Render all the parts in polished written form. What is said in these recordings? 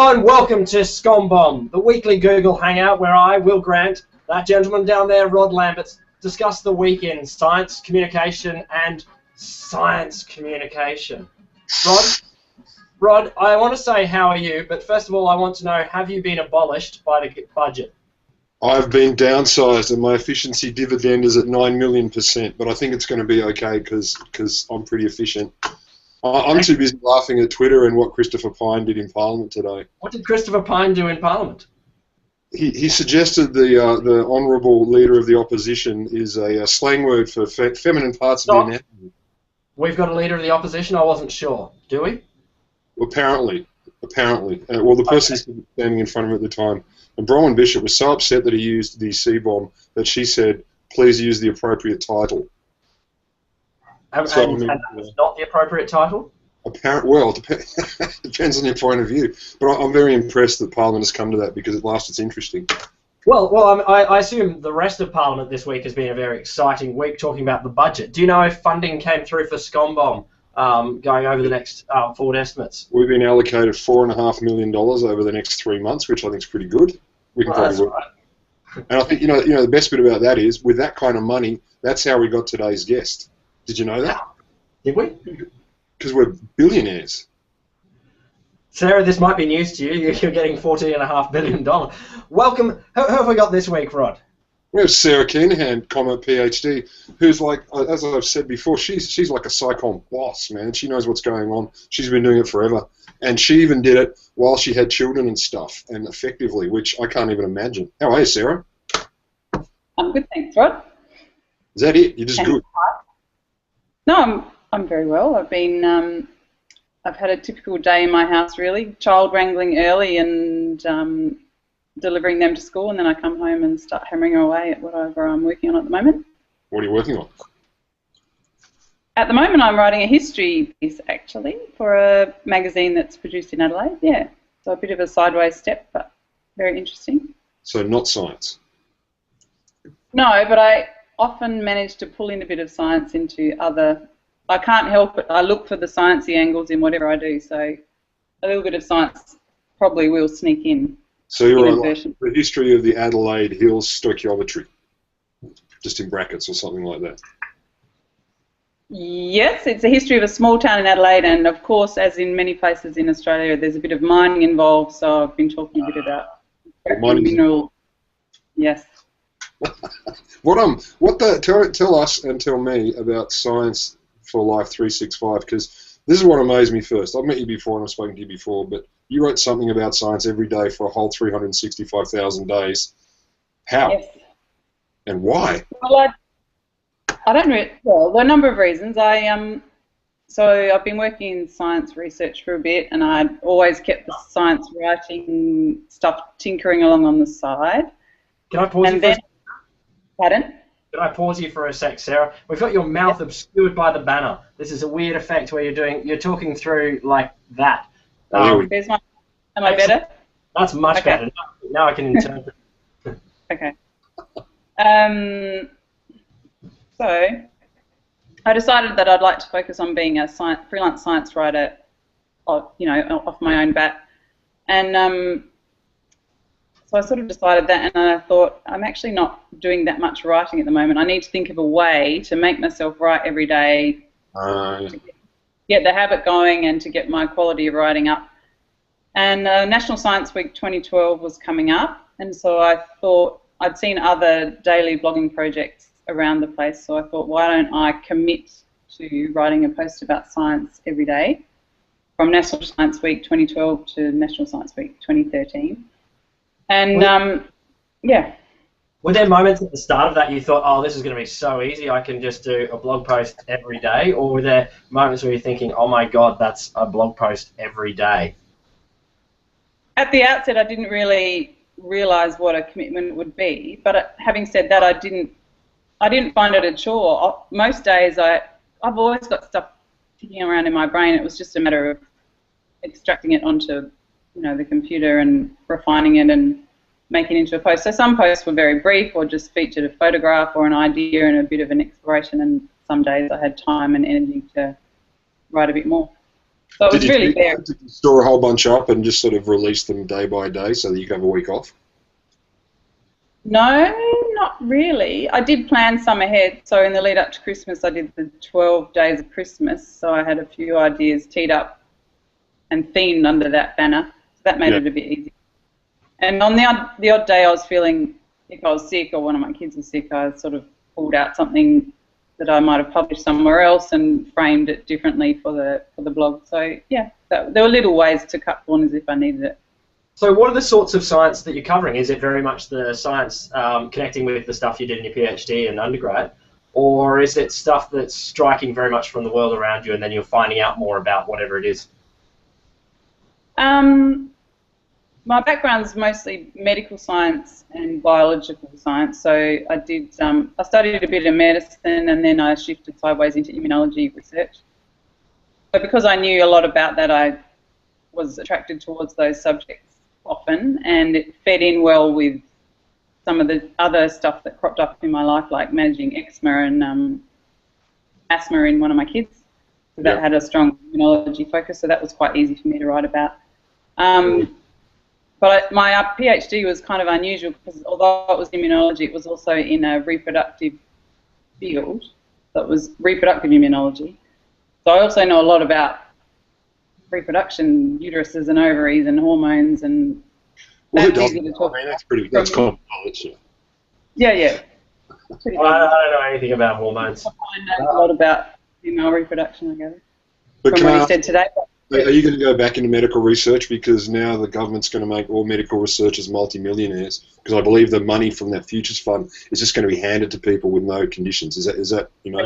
Hello and welcome to SCOM, the weekly Google Hangout where I, Will Grant, that gentleman down there, Rod Lambert, discuss the week in science, communication and science communication. Rod, I want to say how are you, but first of all I want to know, have you been abolished by the budget? I've been downsized and my efficiency dividend is at 9,000,000%, but I think it's going to be okay because I'm pretty efficient. I'm too busy laughing at Twitter and what Christopher Pyne did in Parliament today. What did Christopher Pyne do in Parliament? He suggested the honourable leader of the opposition is a slang word for feminine parts of the anatomy. We've got a leader of the opposition? I wasn't sure. Do we? Well, apparently. Well, the person standing in front of him at the time. And Bronwyn Bishop was so upset that he used the C-bomb that she said, please use the appropriate title. And that's not the appropriate title? Well, it depends on your point of view. But I'm very impressed that Parliament has come to that because at last it's interesting. Well, I assume the rest of Parliament this week has been a very exciting week talking about the budget. Do you know if funding came through for SCOM going over the next forward estimates? We've been allocated $4.5 million over the next 3 months, which I think is pretty good. We can probably work. Right. And I think you know the best bit about that is with that kind of money, that's how we got today's guest. Did you know that? Did we? Because we're billionaires. Sarah, this might be news to you. You're getting $14.5 billion. Welcome. Who have we got this week, Rod? We have Sarah Keenihan, PhD, who's like, as I've said before, she's like a SciComm boss, man. She knows what's going on. She's been doing it forever. And she even did it while she had children and stuff, and effectively, which I can't even imagine. How are you, Sarah? I'm good, thanks, Rod. Is that it? You're just good? No, I'm very well. I've had a typical day in my house, really. Child wrangling early and delivering them to school, and then I come home and start hammering away at whatever I'm working on at the moment. What are you working on? At the moment, I'm writing a history piece, actually, for a magazine that's produced in Adelaide. Yeah, so a bit of a sideways step, but very interesting. So not science? No, but I often manage to pull in a bit of science into other. I can't help it. I look for the sciencey angles in whatever I do, so a little bit of science probably will sneak in. So you're on like the history of the Adelaide Hills stoichiometry, just in brackets or something like that. Yes, it's a history of a small town in Adelaide, and of course, as in many places in Australia, there's a bit of mining involved. So I've been talking a bit about mineral. Yes. Tell us and tell me about Science for Life 365, because this is what amazed me first. I've met you before and I've spoken to you before, but you wrote something about science every day for a whole 365,000 days. How? Yes. And why? Well, I don't know. Well, there are a number of reasons. So I've been working in science research for a bit, and I'd always kept the science writing stuff tinkering along on the side. Can I pause you for a sec? Pardon? Can I pause you for a sec, Sarah? We've got your mouth obscured by the banner. This is a weird effect where you're talking through like that. Am I better? That's much better. Now I can interpret. Okay. So I decided that I'd like to focus on being a freelance science writer, off my own bat, and so I sort of decided that, and I thought I'm actually not doing that much writing at the moment. I need to think of a way to make myself write every day, to get the habit going, and to get my quality of writing up. And National Science Week 2012 was coming up, and so I thought I'd seen other daily blogging projects around the place, so I thought, why don't I commit to writing a post about science every day from National Science Week 2012 to National Science Week 2013. And, yeah. Were there moments at the start of that you thought, oh, this is going to be so easy, I can just do a blog post every day? Or were there moments where you're thinking, oh my God, that's a blog post every day? At the outset, I didn't really realise what a commitment would be. But having said that, I didn't find it a chore. Most days, I've always got stuff ticking around in my brain. It was just a matter of extracting it onto the computer and refining it and making it into a post. So some posts were very brief or just featured a photograph or an idea and a bit of an exploration, and some days I had time and energy to write a bit more. So it was really varied. Did you store a whole bunch up and just sort of release them day by day so that you could have a week off? No, not really. I did plan some ahead. So in the lead up to Christmas, I did the 12 days of Christmas. So I had a few ideas teed up and themed under that banner. So that made it a bit easy. And on the odd day I was feeling, if I was sick or one of my kids was sick, I sort of pulled out something that I might have published somewhere else and framed it differently for the blog. So yeah, there were little ways to cut corners if I needed it. So what are the sorts of science that you're covering? Is it very much the science connecting with the stuff you did in your PhD and undergrad, or is it stuff that's striking very much from the world around you and then you're finding out more about whatever it is? My background's mostly medical science and biological science. So I did I studied a bit of medicine and then I shifted sideways into immunology research. So because I knew a lot about that, I was attracted towards those subjects often, and it fed in well with some of the other stuff that cropped up in my life, like managing eczema and asthma in one of my kids. So that had a strong immunology focus, so that was quite easy for me to write about. But my PhD was kind of unusual because although it was immunology, it was also in a reproductive field. That was reproductive immunology. So I also know a lot about reproduction, uteruses and ovaries and hormones and. Well, that's that's common knowledge. Yeah. I don't know anything about hormones. I find out a lot about female reproduction, I gather. But from what you said today. Are you going to go back into medical research because now the government's going to make all medical researchers multi-millionaires? Because I believe the money from that futures fund is just going to be handed to people with no conditions. Is that you know?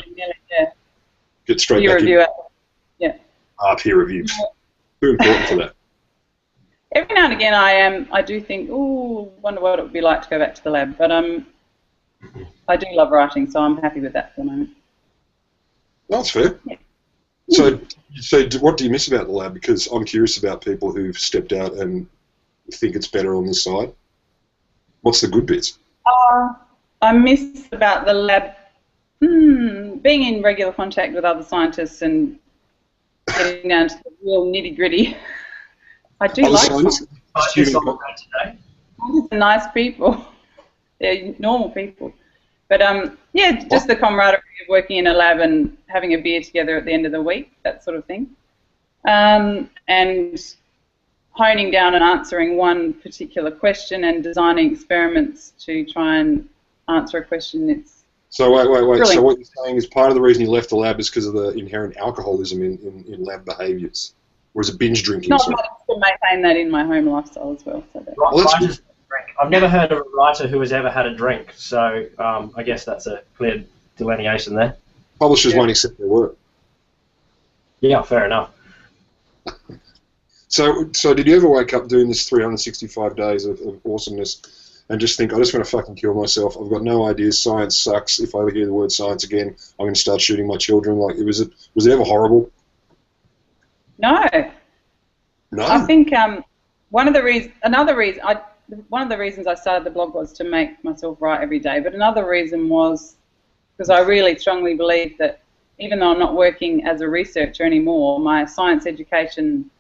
Yeah. Get straight peer back review. in. Peer review. Too important for that. Every now and again, I do think, wonder what it would be like to go back to the lab. But I do love writing, so I'm happy with that for the moment. That's fair. Yeah. So what do you miss about the lab? Because I'm curious about people who've stepped out and think it's better on this side. What's the good bits? I miss about the lab being in regular contact with other scientists and getting down to the real nitty-gritty. I do like science. They're nice people. They're normal people. But just the camaraderie of working in a lab and having a beer together at the end of the week, that sort of thing. And honing down and answering one particular question and designing experiments to try and answer a question. So wait. Brilliant. So what you're saying is part of the reason you left the lab is because of the inherent alcoholism in lab behaviours? Or is it binge drinking? Not much to maintain that in my home lifestyle as well. So I've never heard of a writer who has ever had a drink, so I guess that's a clear delineation there. Publishers won't accept their work. Yeah, fair enough. So did you ever wake up doing this 365 days of awesomeness and just think, I just want to fucking kill myself, I've got no ideas, science sucks, if I ever hear the word science again, I'm going to start shooting my children? Like, was it ever horrible? No. No? I think one of the reasons I started the blog was to make myself write every day, but another reason was because I really strongly believe that even though I'm not working as a researcher anymore, my science education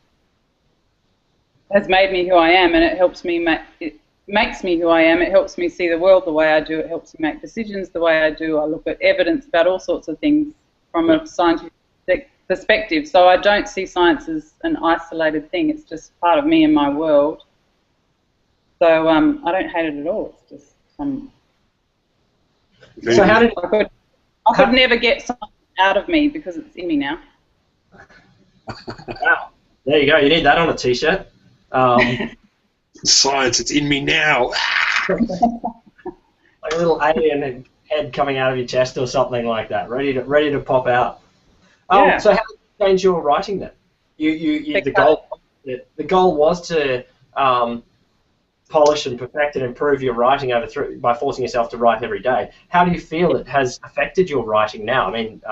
has made me who I am, and it helps me it makes me who I am. It helps me see the world the way I do. It helps me make decisions the way I do. I look at evidence about all sorts of things from a scientific perspective. So I don't see science as an isolated thing. It's just part of me and my world. So I don't hate it at all. It's just So how did I could never get something out of me because it's in me now. Wow, there you go. You need that on a t-shirt. Science, it's in me now. Like a little alien head coming out of your chest or something like that, ready to pop out. So how did you change your writing then? The goal was to polish and perfect and improve your writing by forcing yourself to write every day. How do you feel it has affected your writing now? I mean,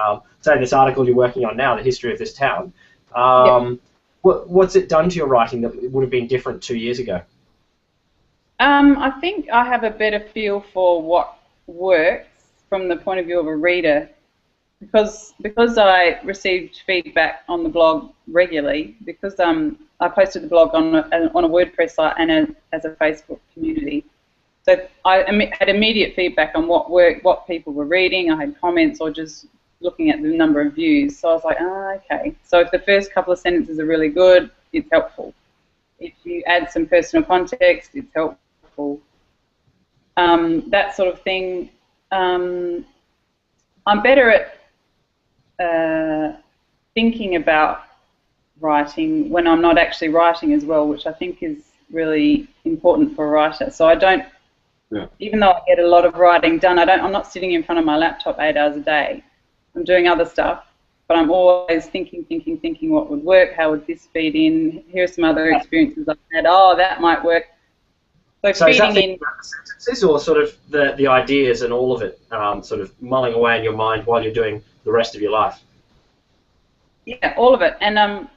say this article you're working on now, the history of this town. What's it done to your writing that would have been different 2 years ago? I think I have a better feel for what works from the point of view of a reader because I received feedback on the blog regularly, because I posted the blog on a WordPress site and as a Facebook community. So I had immediate feedback on what worked, what people were reading. I had comments or just looking at the number of views. So I was like, okay. So if the first couple of sentences are really good, it's helpful. If you add some personal context, it's helpful. That sort of thing. I'm better at thinking about writing when I'm not actually writing as well, which I think is really important for a writer. So I don't, even though I get a lot of writing done, I'm not sitting in front of my laptop 8 hours a day. I'm doing other stuff, but I'm always thinking what would work, how would this feed in, here are some other experiences I've had, oh, that might work. So feeding in sentences or sort of the ideas and all of it sort of mulling away in your mind while you're doing the rest of your life? Yeah, all of it. And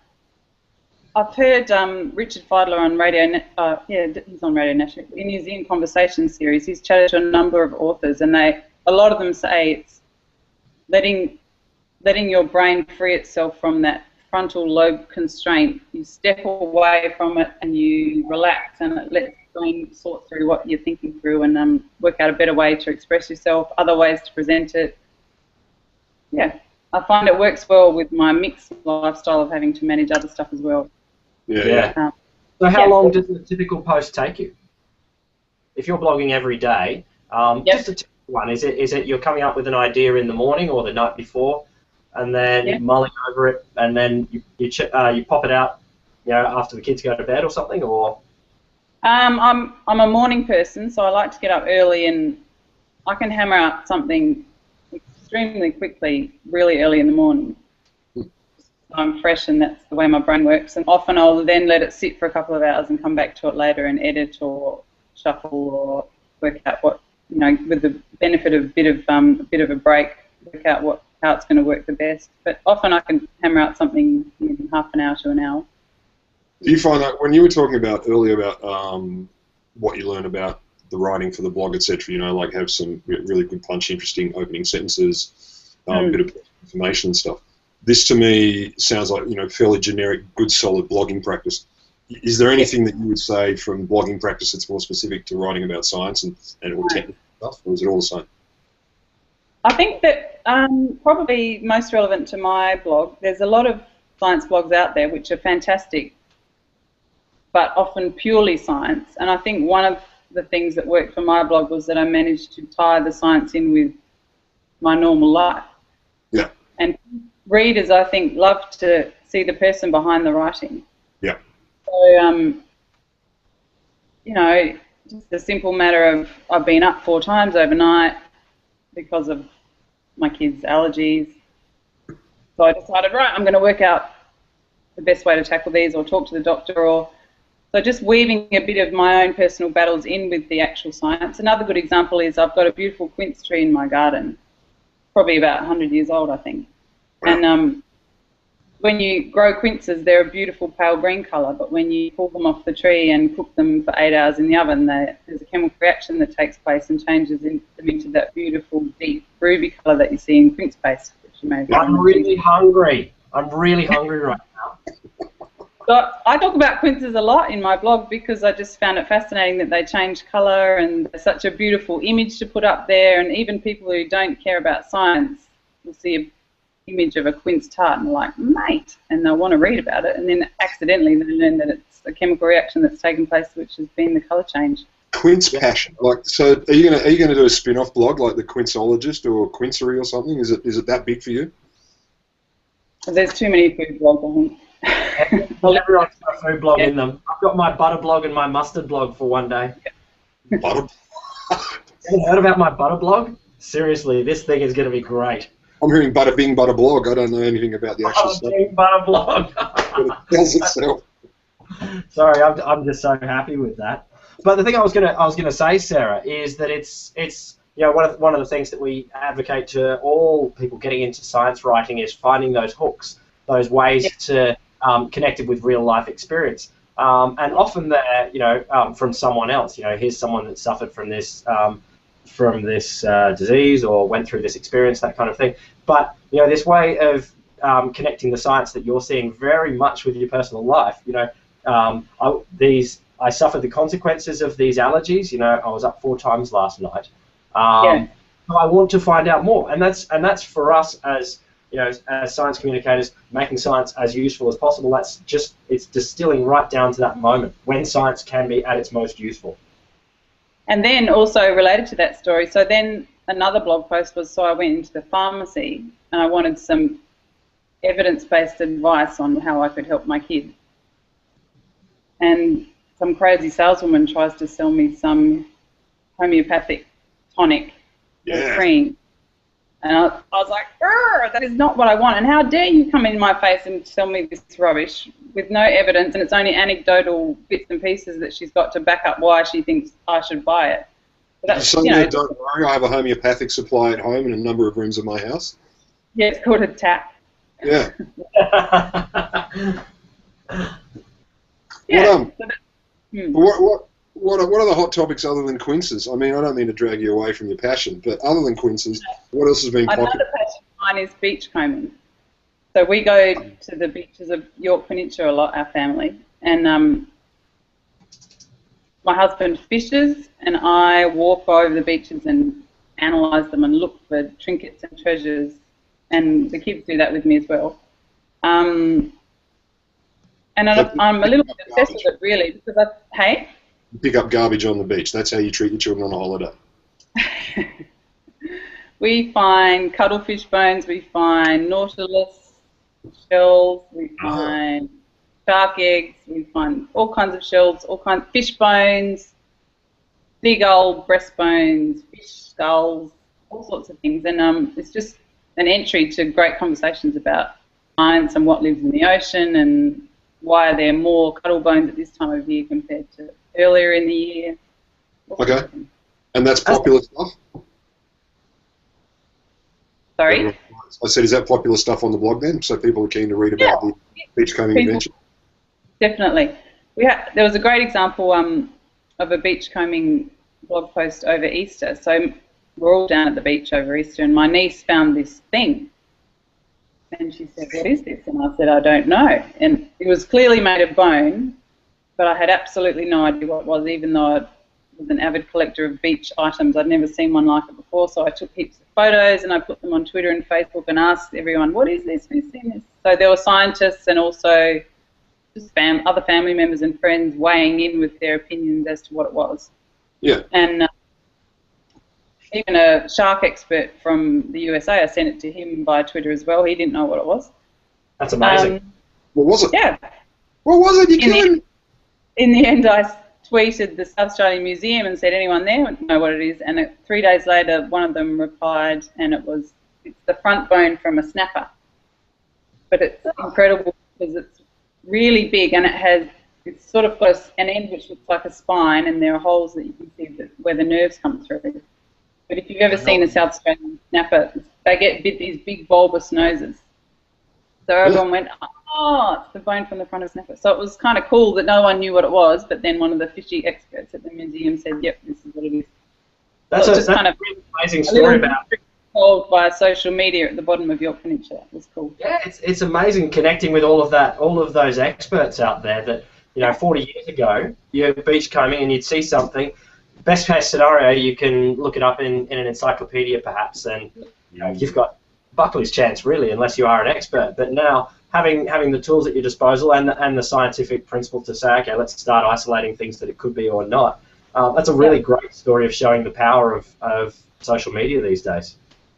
I've heard Richard Feidler on Radio, he's on Radio National, in his In Conversation series, he's chatted to a number of authors, and a lot of them say it's letting your brain free itself from that frontal lobe constraint. You step away from it and you relax, and it lets the brain sort through what you're thinking through and work out a better way to express yourself, other ways to present it. Yeah, I find it works well with my mixed lifestyle of having to manage other stuff as well. Yeah. So how long does a typical post take you? If you're blogging every day, just a typical one, is it you're coming up with an idea in the morning or the night before, and then mulling over it, and then you pop it out, after the kids go to bed or something, or? I'm a morning person, so I like to get up early, and I can hammer out something extremely quickly, really early in the morning. I'm fresh, and that's the way my brain works. And often I'll then let it sit for a couple of hours and come back to it later and edit or shuffle or work out what, with the benefit of a bit of a break, work out how it's going to work the best. But often I can hammer out something in half an hour to an hour. Do you find that when you were talking about earlier about what you learn about the writing for the blog, etc., like have some really good, punchy, interesting opening sentences, a bit of information and stuff. This to me sounds like fairly generic, good, solid blogging practice. Is there anything that you would say from blogging practice that's more specific to writing about science and all technical stuff, or is it all the same? I think that probably most relevant to my blog, there's a lot of science blogs out there which are fantastic, but often purely science. And I think one of the things that worked for my blog was that I managed to tie the science in with my normal life. Yeah. And readers, I think, love to see the person behind the writing. Yeah. So, just a simple matter of I've been up 4 times overnight because of my kids' allergies. So I decided, right, I'm going to work out the best way to tackle these, or talk to the doctor, or so just weaving a bit of my own personal battles in with the actual science. Another good example is I've got a beautiful quince tree in my garden, probably about 100 years old, I think. And when you grow quinces, they're a beautiful pale green colour, but when you pull them off the tree and cook them for 8 hours in the oven, there's a chemical reaction that takes place and changes them into that beautiful deep ruby colour that you see in quince paste. Which you may I'm really hungry. I'm really hungry right now. So I talk about quinces a lot in my blog because I just found it fascinating that they change colour, and they're such a beautiful image to put up there, and even people who don't care about science will see a image of a quince tart and they're like, mate, and they'll want to read about it, and then accidentally they learn that it's a chemical reaction that's taken place, which has been the colour change. Quince passion, so are you gonna do a spin-off blog like the Quinceologist or Quincery or something? Is it that big for you? There's too many food blogs, I think. Everyone's got a food blog in them. I've got my butter blog and my mustard blog for one day. Butter? You heard about my butter blog? Seriously, this thing is going to be great. I'm hearing Bada Bing Bada Blog. I don't know anything about the actual stuff. Bada Bing Bada Blog. But it tells itself. Sorry, I'm just so happy with that. But the thing I was gonna say, Sarah, is that it's one of the things that we advocate to all people getting into science writing is finding those hooks, those ways to connect it with real life experience. And often they're from someone else. Here's someone that suffered from this. this disease or went through this experience, that kind of thing. But this way of connecting the science that you're seeing very much with your personal life. I suffered the consequences of these allergies. I was up 4 times last night. So I want to find out more, and that's for us as as science communicators, making science as useful as possible. It's distilling right down to that moment when science can be at its most useful. And then also related to that story, so then another blog post was, so I went into the pharmacy and I wanted some evidence-based advice on how I could help my kid. And some crazy saleswoman tries to sell me some homeopathic tonic or cream. And I was like, that is not what I want. And how dare you come in my face and tell me this rubbish with no evidence, and it's only anecdotal bits and pieces that she's got to back up why she thinks I should buy it. So don't worry, I have a homeopathic supply at home in a number of rooms of my house. Yeah, it's called a tap. Yeah. What are the hot topics other than quinces? I mean, I don't mean to drag you away from your passion, but other than quinces, what else has been popular? Another passion of mine is beachcombing. So we go to the beaches of York Peninsula a lot, our family, and my husband fishes, and I walk over the beaches and analyse them and look for trinkets and treasures, and the kids do that with me as well. And I'm a little bit obsessed with it, really, because pick up garbage on the beach. That's how you treat your children on a holiday. We find cuttlefish bones, we find nautilus shells, we find shark eggs, we find all kinds of shells, all kinds of fish bones, seagull breastbones, fish skulls, all sorts of things. And it's just an entry to great conversations about science and what lives in the ocean and why are there more cuttle bones at this time of year compared to earlier in the year. Okay. And that's popular stuff? Sorry? I said, is that popular stuff on the blog then? So people are keen to read about the beachcombing adventure? Definitely. There was a great example of a beachcombing blog post over Easter. So we're all down at the beach over Easter, and my niece found this thing. And she said, what is this? And I said, I don't know. And it was clearly made of bone, but I had absolutely no idea what it was, even though I was an avid collector of beach items. I'd never seen one like it before, so I took heaps of photos and I put them on Twitter and Facebook and asked everyone, what is this? Who's seen this? So there were scientists and also just other family members and friends weighing in with their opinions as to what it was. Yeah. And even a shark expert from the USA, I sent it to him via Twitter as well. He didn't know what it was. That's amazing. What was it? Yeah. What was it? You kidding? In the end, I tweeted the South Australian Museum and said, anyone there would know what it is? And 3 days later, one of them replied, and it's the front bone from a snapper. But it's incredible because it's really big, and it's sort of got an end which looks like a spine, and there are holes that you can see where the nerves come through. But if you've ever seen a South Australian snapper, they get these big bulbous noses. So everyone went, oh, it's the bone from the front of a snapper. So it was kind of cool that no one knew what it was, but then one of the fishy experts at the museum said, yep, this is what it is. That's so kind of really amazing story about told by social media at the bottom of York Peninsula. It was cool. Yeah, it's amazing connecting with all of those experts out there that 40 years ago you're beachcombing and you'd see something. Best case scenario, you can look it up in an encyclopedia perhaps, and you've got Buckley's chance really, unless you are an expert. But now having the tools at your disposal and the scientific principle to say, okay, let's start isolating things that it could be or not. That's a really great story of showing the power of social media these days.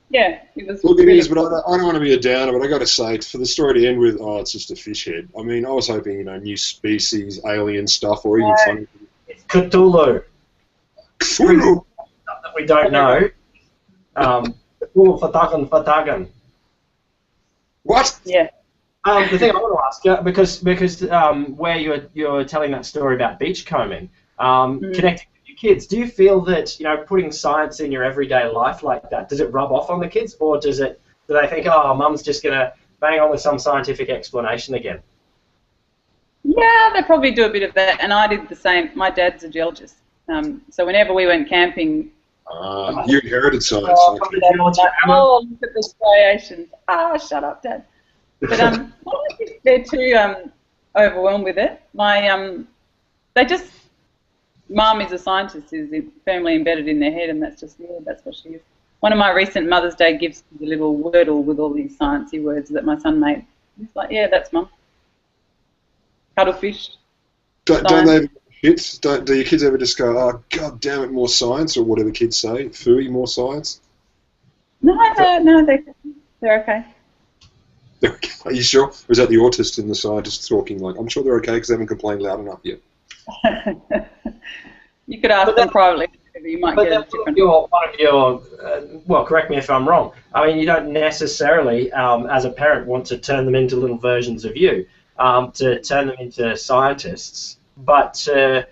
Yeah, it was. Look, it is, but I don't want to be a downer. But I got to say, for the story to end with, it's just a fish head. I mean, I was hoping, new species, alien stuff, or even funny. It's Cthulhu. Cthulhu. Stuff that we don't know. Fatagan. What? Yeah. The thing I want to ask, because where you're telling that story about beachcombing, connecting with your kids, do you feel that putting science in your everyday life like that, does it rub off on the kids, or do they think, oh, mum's just gonna bang on with some scientific explanation again? Yeah, they probably do a bit of that, and I did the same. My dad's a geologist, so whenever we went camping, You inherited science. Oh, Okay. oh, look at the striations. Ah, shut up, Dad. But I don't think they're too overwhelmed with it. They just, Mum is a scientist, is firmly embedded in their head, and that's just, yeah, that's what she is. One of my recent Mother's Day gifts is a little Wordle with all these sciencey words that my son made. He's like, yeah, that's Mum. Cuttlefish. Don't they ever hits? Do your kids ever just go, oh, God damn it, more science, or whatever kids say? Phooey, more science? No, they're okay. Are you sure? Or is that the autist in the scientist talking like, I'm sure they're okay because they haven't complained loud enough yet? You could ask them privately. You might get a different... Well, correct me if I'm wrong. I mean, you don't necessarily, as a parent, want to turn them into little versions of you, to turn them into scientists, but to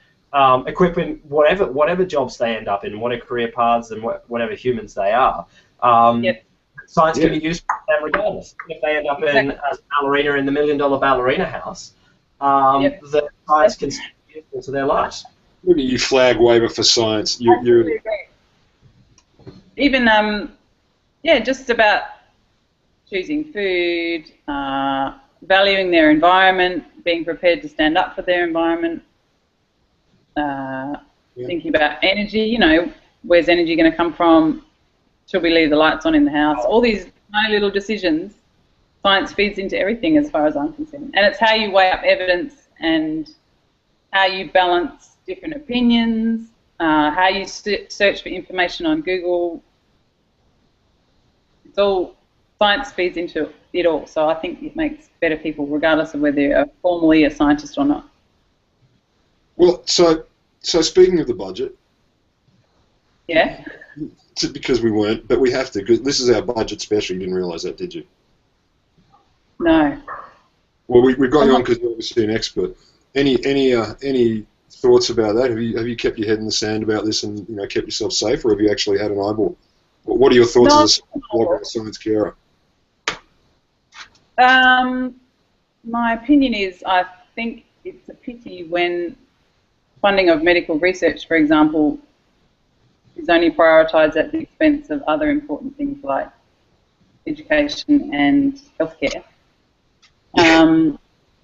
equip them whatever jobs they end up in, whatever career paths and whatever humans they are. Yep. Science can be used for them regardless. If they end up as a ballerina in the $1 Million Ballerina House, the science can be useful to their lives. Look at you, flag waver for science. Even, just about choosing food, valuing their environment, being prepared to stand up for their environment, thinking about energy, you know, where's energy going to come from? Should we leave the lights on in the house? All these tiny little decisions, science feeds into everything as far as I'm concerned. And it's how you weigh up evidence and how you balance different opinions, how you search for information on Google. It's all, science feeds into it all. So I think it makes better people regardless of whether you're formally a scientist or not. Well, so speaking of the budget. Yeah. Because we weren't, but we have to, because this is our budget special. You didn't realise that, did you? No. Well, we've got you on because you're obviously an expert. Any thoughts about that? Have you kept your head in the sand about this and kept yourself safe, or have you actually had an eyeball? What are your thoughts as a blogger or science carer? My opinion is I think it's a pity when funding of medical research, for example, is only prioritised at the expense of other important things like education and healthcare.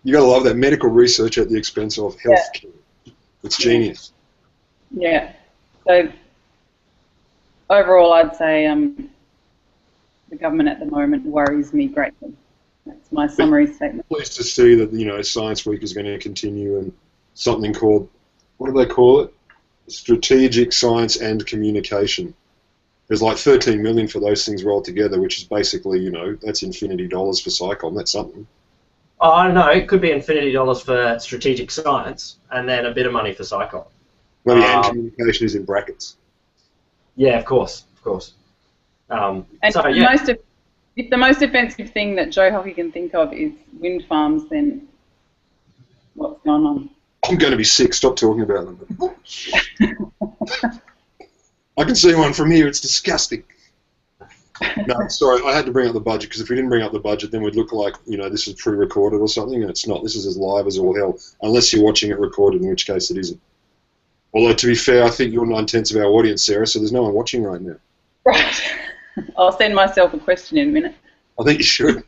You got to love that, medical research at the expense of healthcare. Yeah. It's genius. Yeah. So overall, I'd say the government at the moment worries me greatly. That's my summary statement. Pleased to see that Science Week is going to continue and something called, what do they call it? Strategic Science and Communication. There's like 13 million for those things rolled together, which is basically, that's infinity dollars for SciComm. That's something. Oh, I don't know. It could be infinity dollars for strategic science and then a bit of money for SciComm. Maybe and communication is in brackets. Yeah, of course. And if the most offensive thing that Joe Hockey can think of is wind farms, then what's going on? I'm going to be sick. Stop talking about them. I can see one from here. It's disgusting. No, sorry. I had to bring up the budget because if we didn't bring up the budget, then we'd look like this is pre-recorded or something, and it's not. This is as live as all hell, unless you're watching it recorded, in which case it isn't. Although to be fair, I think you're 9/10 of our audience, Sarah. So there's no one watching right now. Right. I'll send myself a question in a minute. I think you should.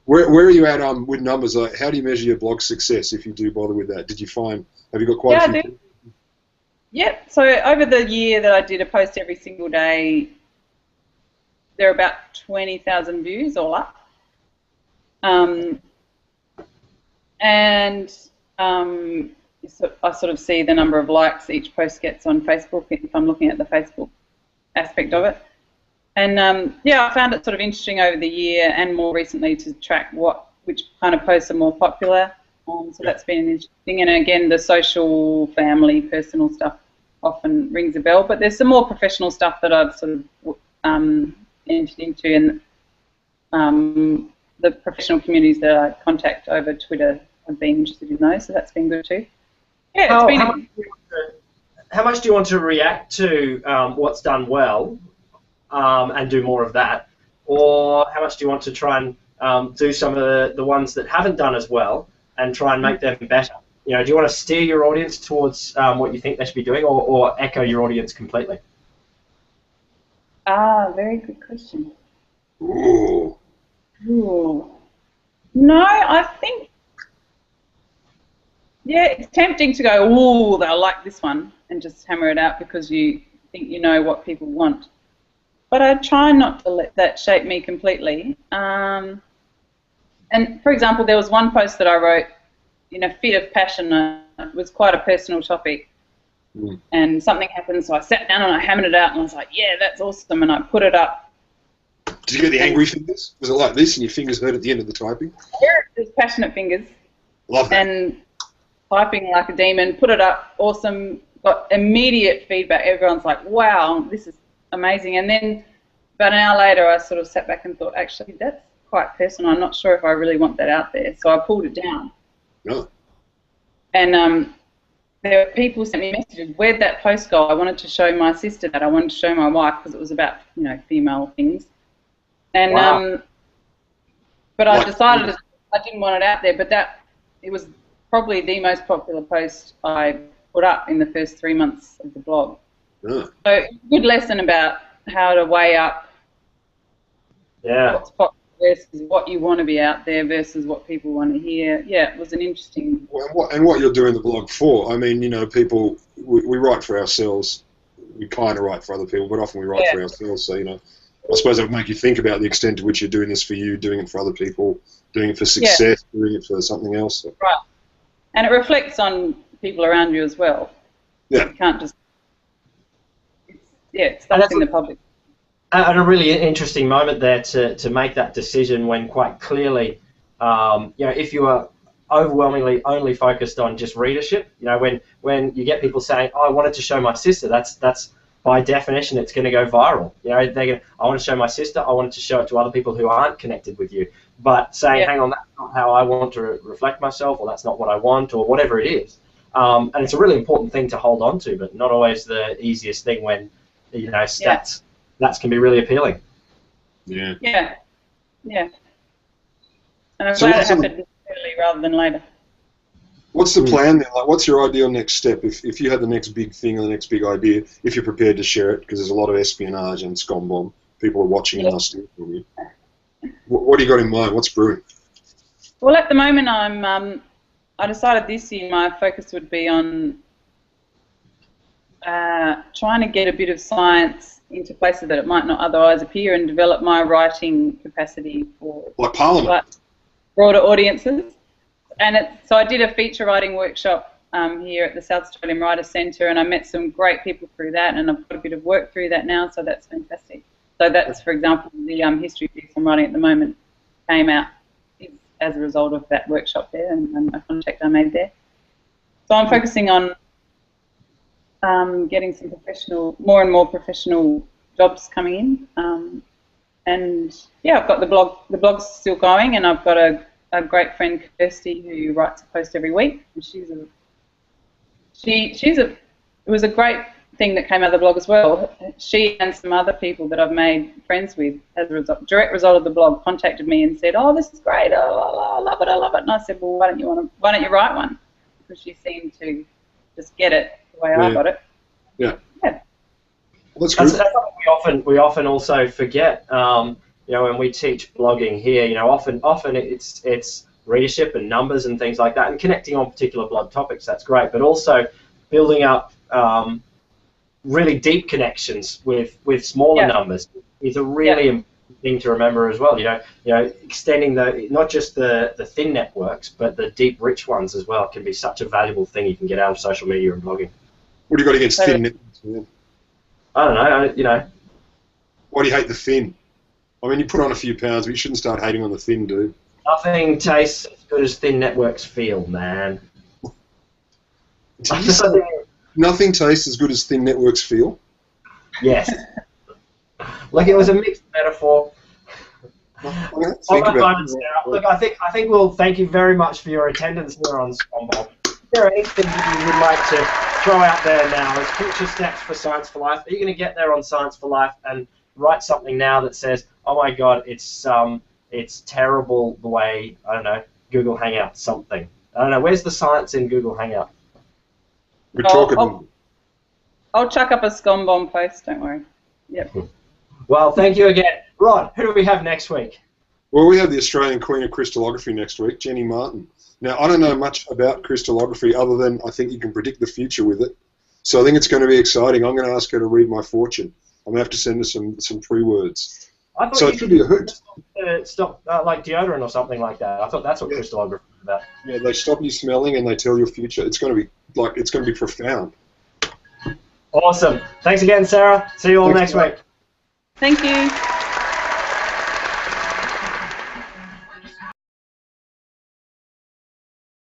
Where are you at with numbers? Like, how do you measure your blog success if you do bother with that? Have you got quite a few? Yep. So over the year that I did a post every single day, there are about 20,000 views all up. I sort of see the number of likes each post gets on Facebook if I'm looking at the Facebook aspect of it. And I found it sort of interesting over the year and more recently to track which kind of posts are more popular. So that's been interesting. And again, the social, family, personal stuff often rings a bell. But there's some more professional stuff that I've sort of entered into, and the professional communities that I contact over Twitter have been interested in those. So that's been good too. Yeah, how much do you want to react to what's done well and do more of that, or how much do you want to try and do some of the ones that haven't done as well and try and make them better? do you want to steer your audience towards what you think they should be doing, or echo your audience completely? Very good question. Ooh. Ooh. No, I think, yeah, it's tempting to go, ooh, they'll like this one, and just hammer it out because you think you know what people want. But I try not to let that shape me completely. And, for example, there was one post that I wrote in a fit of passion. It was quite a personal topic. And something happened, so I sat down and I hammered it out, and I was like, yeah, that's awesome, and I put it up. Did you get the angry fingers? Was it like this, and your fingers hurt at the end of the typing? Yeah, it was passionate fingers. Love that. And typing like a demon, put it up, awesome, got immediate feedback. Everyone's like, wow, this is amazing. And then about an hour later, I sort of sat back and thought, actually, that's quite personal. I'm not sure if I really want that out there. So I pulled it down. Yeah. And there were people who sent me messages, where'd that post go? I wanted to show my sister that. I wanted to show my wife because it was about, female things. And Wow. but I decided I didn't want it out there, but it was probably the most popular post I put up in the first 3 months of the blog. Yeah. So it's a good lesson about how to weigh up what's popular versus what you want to be out there versus what people want to hear. Yeah, it was an interesting... And what you're doing the blog for, I mean, people, we write for ourselves. We kind of write for other people, but often we write for ourselves. So, I suppose it would make you think about the extent to which you're doing this for you, doing it for other people, doing it for success, doing it for something else. So. Right. And it reflects on people around you as well. Yeah. You can't just... It's stuff in the public. And a really interesting moment there to make that decision when quite clearly, if you are overwhelmingly only focused on just readership, when you get people saying, oh, I wanted to show my sister, that's by definition, it's going to go viral. I want to show my sister, I wanted to show it to other people who aren't connected with you. But saying, hang on, that's not how I want to reflect myself, or that's not what I want, or whatever it is. And it's a really important thing to hold on to, but not always the easiest thing when, stats can be really appealing. Yeah. Yeah. Yeah. And I'm glad it happened early rather than later. What's the plan then? Like, what's your ideal next step if you had the next big thing or the next big idea, if you're prepared to share it, because there's a lot of espionage and SCOM bomb. People are watching and listening from you. What do you got in mind? What's brewing? Well, at the moment, I decided this year my focus would be on trying to get a bit of science into places that it might not otherwise appear and develop my writing capacity for like Parliament. Broader audiences. And so I did a feature writing workshop here at the South Australian Writers Centre, and I met some great people through that, and I've got a bit of work through that now, so that's fantastic. So that's, for example, the history piece I'm writing at the moment came out as a result of that workshop there and a contact I made there. So I'm focusing on getting some more and more professional jobs coming in, and yeah, I've got the blog. The blog's still going, and I've got a great friend, Kirsty, who writes a post every week. And it was a great thing that came out of the blog as well. She and some other people that I've made friends with as a direct result of the blog contacted me and said, "Oh, this is great. Oh, I love it. I love it." And I said, "Well, why don't you write one?" Because she seemed to just get it the way I got it. Yeah. Yeah. Well, that's good. That's something we often also forget. When we teach blogging here, often it's readership and numbers and things like that, and connecting on particular blog topics. That's great, but also building up really deep connections with smaller numbers is a really important thing to remember as well. Extending not just the thin networks, but the deep, rich ones as well can be such a valuable thing you can get out of social media and blogging. What do you got against thin networks, man? I don't know. Why do you hate the thin? I mean, you put on a few pounds, but you shouldn't start hating on the thin, dude. Nothing tastes as good as thin networks feel, man. Nothing tastes as good as thin networks feel? Yes. Look, it was a mixed metaphor. Look, I think we'll thank you very much for your attendance here on SCOM. Is there anything that you would like to throw out there now as future steps for Science for Life? Are you going to get there on Science for Life and write something now that says, "Oh my God, it's terrible the way, I don't know, Google Hangouts something"? I don't know. Where's the science in Google Hangout? We're talking. I'll chuck up a SCOM bomb post, don't worry. Yep. Well, thank you again. Rod, who do we have next week? Well, we have the Australian Queen of Crystallography next week, Jenny Martin. Now, I don't know much about crystallography other than I think you can predict the future with it. So I think it's going to be exciting. I'm going to ask her to read my fortune. I'm going to have to send her some pre-words. I thought so you it could be a hoot. Stop like deodorant or something like that. I thought that's what crystallography is about. Yeah, they stop you smelling and they tell your future. It's going to be profound. Awesome. Thanks again, Sarah. See you all next week. Thank you.